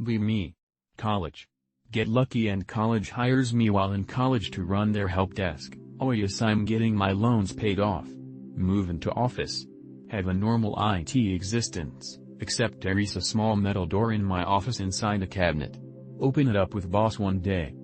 Be me. College. Get lucky and college hires me while in college to run their help desk. Oh yes, I'm getting my loans paid off. Move into office. Have a normal IT existence, except there is a small metal door in my office inside a cabinet. Open it up with boss one day.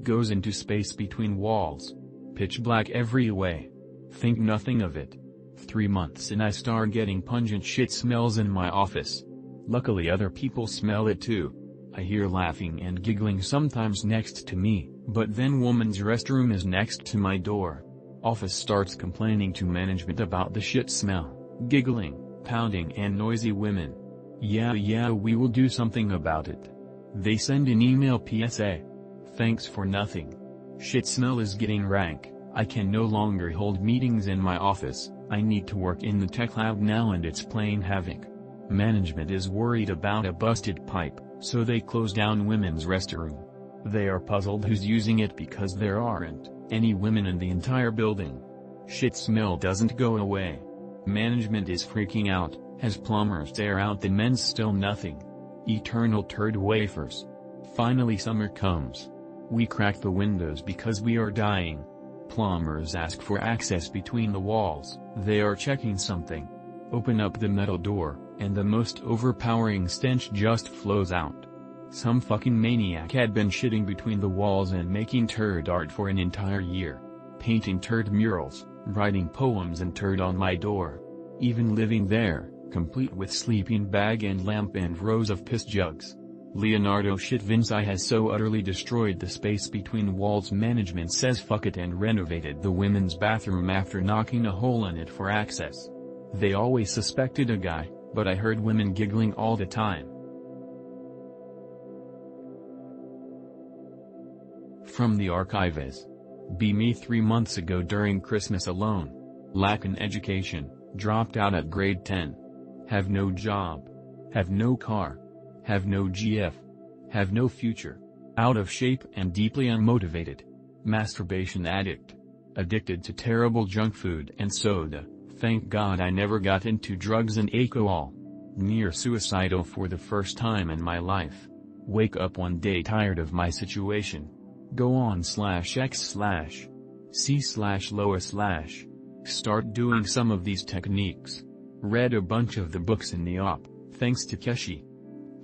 Goes into space between walls. Pitch black every way. Think nothing of it. 3 months and I start getting pungent shit smells in my office. Luckily other people smell it too. I hear laughing and giggling sometimes next to me, but then woman's restroom is next to my door. Office starts complaining to management about the shit smell, giggling, pounding and noisy women. Yeah, we will do something about it. They send an email PSA. Thanks for nothing. Shit smell is getting rank. I can no longer hold meetings in my office. I need to work in the tech lab now and it's playing havoc. Management is worried about a busted pipe, so they close down women's restroom. They are puzzled who's using it because there aren't any women in the entire building. Shit smell doesn't go away. Management is freaking out, has plumbers tear out the men's still nothing. Eternal turd wafers. Finally summer comes. We crack the windows because we are dying. Plumbers ask for access between the walls. They are checking something. Open up the metal door, and the most overpowering stench just flows out. Some fucking maniac had been shitting between the walls and making turd art for an entire year. Painting turd murals, writing poems and turd on my door. Even living there, complete with sleeping bag and lamp and rows of piss jugs. Leonardo shit Vinci has so utterly destroyed the space between walls management says fuck it and renovated the women's bathroom after knocking a hole in it for access. They always suspected a guy, but I heard women giggling all the time. From the archives. Be me 3 months ago during Christmas alone. Lack an education, dropped out at grade 10. Have no job. Have no car. Have no GF. Have no future. Out of shape and deeply unmotivated. Masturbation addict. Addicted to terrible junk food and soda. Thank God I never got into drugs and alcohol. Near suicidal for the first time in my life. Wake up one day tired of my situation. Go on /x/c/loa/. Start doing some of these techniques. Read a bunch of the books in the op, thanks to Keshi.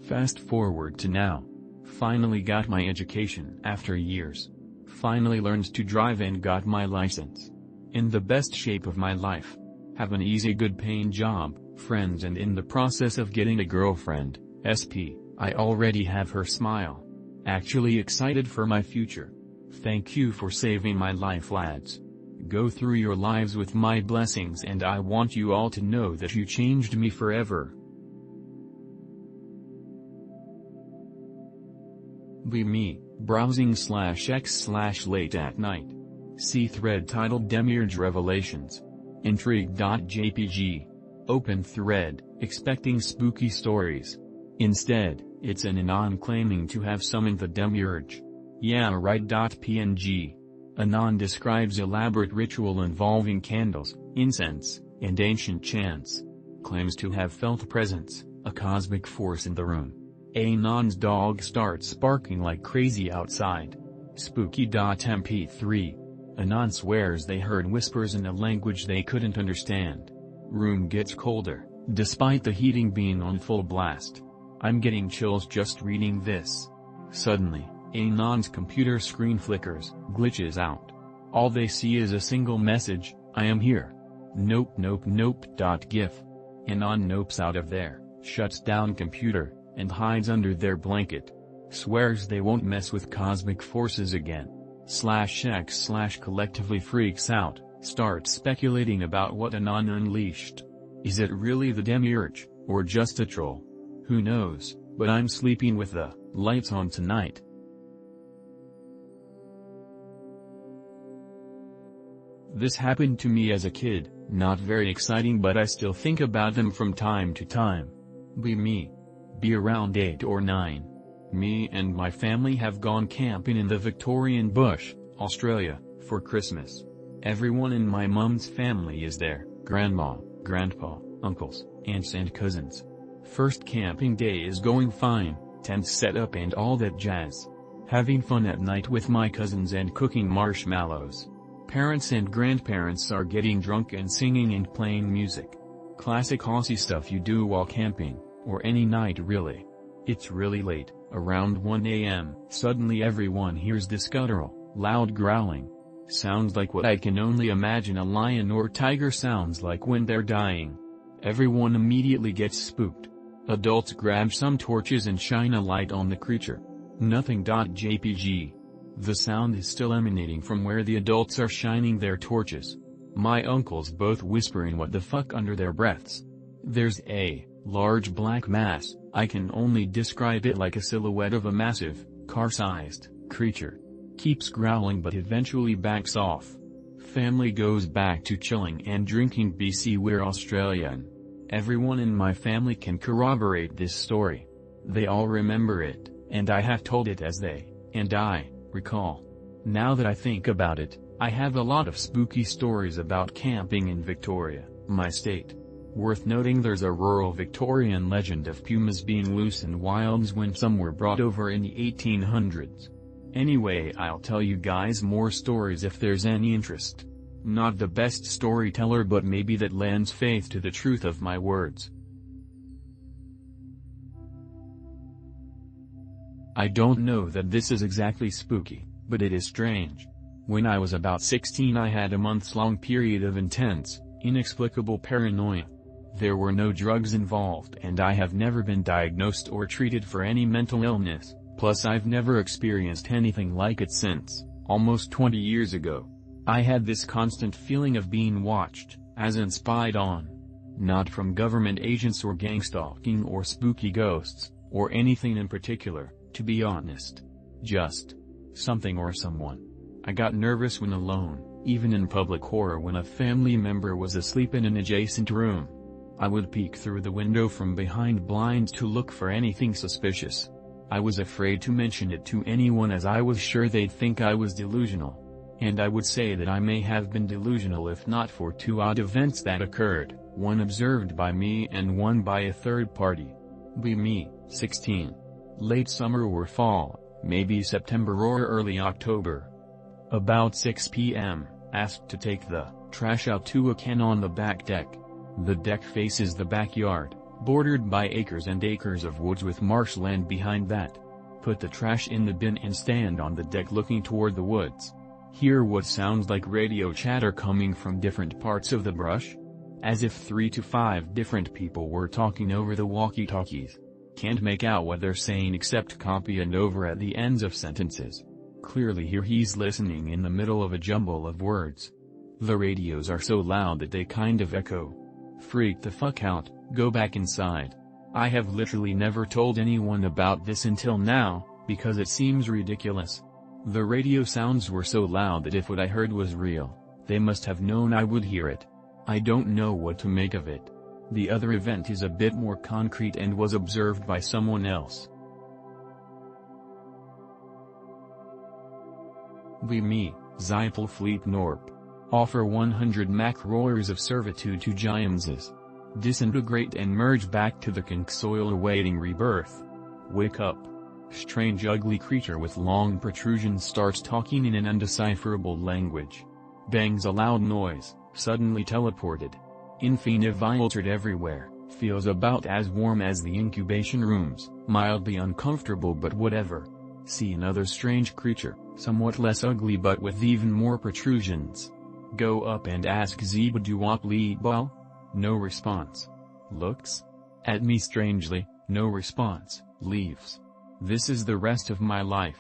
Fast forward to now. Finally got my education after years. Finally learned to drive and got my license. In the best shape of my life. Have an easy good paying job, friends and in the process of getting a girlfriend, SP, I already have her smile. Actually excited for my future. Thank you for saving my life lads. Go through your lives with my blessings and I want you all to know that you changed me forever. Be me, browsing /x/late at night. See thread titled Demiurge Revelations. Intrigue.jpg. Open thread, expecting spooky stories. Instead, it's an anon claiming to have summoned the Demiurge. Yeah right. .png. Anon describes elaborate ritual involving candles, incense, and ancient chants. Claims to have felt a presence, a cosmic force in the room. Anon's dog starts barking like crazy outside. Spooky.mp3. Anon swears they heard whispers in a language they couldn't understand. Room gets colder, despite the heating being on full blast. I'm getting chills just reading this. Suddenly, Anon's computer screen flickers, glitches out. All they see is a single message, I am here. Nope. .gif. Anon nopes out of there, shuts down computer, and hides under their blanket. Swears they won't mess with cosmic forces again. /x/ collectively freaks out, starts speculating about what Anon unleashed. Is it really the Demiurge, or just a troll? Who knows, but I'm sleeping with the lights on tonight. This happened to me as a kid, not very exciting but I still think about them from time to time. Be me. Be around 8 or 9. Me and my family have gone camping in the Victorian bush, Australia, for Christmas. Everyone in my mum's family is there, grandma, grandpa, uncles, aunts and cousins. First camping day is going fine, tent set up and all that jazz. Having fun at night with my cousins and cooking marshmallows. Parents and grandparents are getting drunk and singing and playing music. Classic Aussie stuff you do while camping, or any night really. It's really late, around 1 a.m. Suddenly everyone hears this guttural, loud growling. Sounds like what I can only imagine a lion or tiger sounds like when they're dying. Everyone immediately gets spooked. Adults grab some torches and shine a light on the creature. Nothing.jpg. The sound is still emanating from where the adults are shining their torches. My uncles both whispering what the fuck under their breaths. There's a large black mass. I can only describe it like a silhouette of a massive, car-sized creature. Keeps growling but eventually backs off. Family goes back to chilling and drinking. BC, we're Australian. Everyone in my family can corroborate this story. They all remember it, and I have told it as they, and I, recall. Now that I think about it, I have a lot of spooky stories about camping in Victoria, my state. Worth noting, there's a rural Victorian legend of pumas being loose in wilds when some were brought over in the 1800s. Anyway, I'll tell you guys more stories if there's any interest. Not the best storyteller, but maybe that lends faith to the truth of my words. I don't know that this is exactly spooky, but it is strange. When I was about 16 I had a months-long period of intense, inexplicable paranoia. There were no drugs involved and I have never been diagnosed or treated for any mental illness, plus I've never experienced anything like it since, almost 20 years ago. I had this constant feeling of being watched, as in spied on. Not from government agents or gang stalking or spooky ghosts, or anything in particular, to be honest. Just something or someone. I got nervous when alone, even in public, or when a family member was asleep in an adjacent room. I would peek through the window from behind blinds to look for anything suspicious. I was afraid to mention it to anyone as I was sure they'd think I was delusional. And I would say that I may have been delusional if not for two odd events that occurred, one observed by me and one by a third party. Me, 16. Late summer or fall, maybe September or early October. About 6 p.m., asked to take the trash out to a can on the back deck. The deck faces the backyard, bordered by acres and acres of woods with marshland behind that. Put the trash in the bin and stand on the deck looking toward the woods. Hear what sounds like radio chatter coming from different parts of the brush? As if 3 to 5 different people were talking over the walkie-talkies. Can't make out what they're saying except copy and over at the ends of sentences. Clearly hear he's listening in the middle of a jumble of words. The radios are so loud that they kind of echo. Freak the fuck out, go back inside. I have literally never told anyone about this until now, because it seems ridiculous. The radio sounds were so loud that if what I heard was real, they must have known I would hear it. I don't know what to make of it. The other event is a bit more concrete and was observed by someone else. Me, Zypelfleet Norp. Offer 100 Mac roars of servitude to Giamses. Disintegrate and merge back to the conch soil awaiting rebirth. Wake up. Strange ugly creature with long protrusions starts talking in an undecipherable language. Bangs a loud noise, suddenly teleported. Infinitive altered everywhere, feels about as warm as the incubation rooms, mildly uncomfortable but whatever. See another strange creature, somewhat less ugly but with even more protrusions. Go up and ask Zebaduwap Leebal? No response. Looks at me strangely, no response, leaves. This is the rest of my life.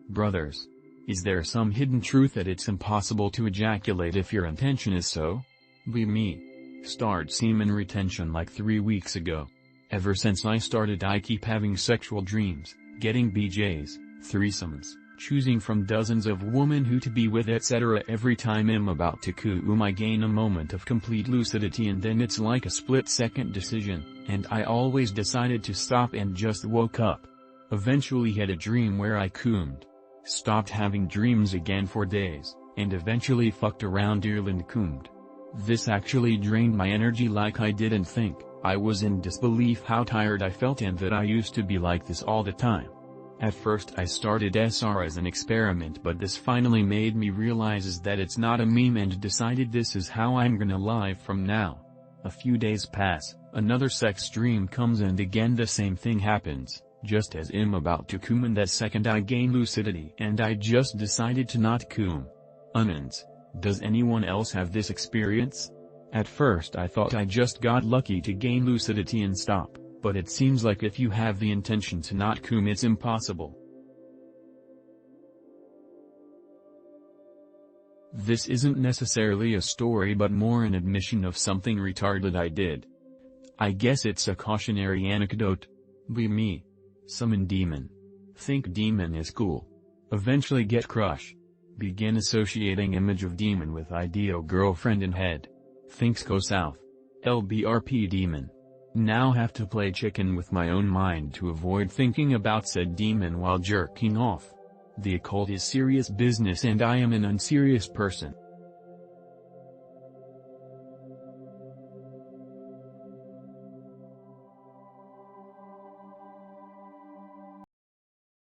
Brothers. Is there some hidden truth that it's impossible to ejaculate if your intention is so? Me. Started semen retention like 3 weeks ago. Ever since I started I keep having sexual dreams, getting BJs, threesomes, choosing from dozens of women who to be with etc. Every time I'm about to come I gain a moment of complete lucidity and then it's like a split-second decision, and I always decided to stop and just woke up. Eventually had a dream where I coomed. Stopped having dreams again for days, and eventually fucked around and coomed. This actually drained my energy like I didn't think. I was in disbelief how tired I felt and that I used to be like this all the time. At first I started SR as an experiment, but this finally made me realize that it's not a meme and decided this is how I'm gonna live from now. A few days pass, another sex dream comes and again the same thing happens. Just as I'm about to come in that second I gain lucidity and I just decided to not come. Onions. Does anyone else have this experience? At first I thought I just got lucky to gain lucidity and stop, but it seems like if you have the intention to not come it's impossible. This isn't necessarily a story but more an admission of something retarded I did. I guess it's a cautionary anecdote. Be me. Summon demon. Think demon is cool. Eventually get crush. Begin associating image of demon with ideal girlfriend in head. Things go south. LBRP demon. Now have to play chicken with my own mind to avoid thinking about said demon while jerking off. The occult is serious business and I am an unserious person.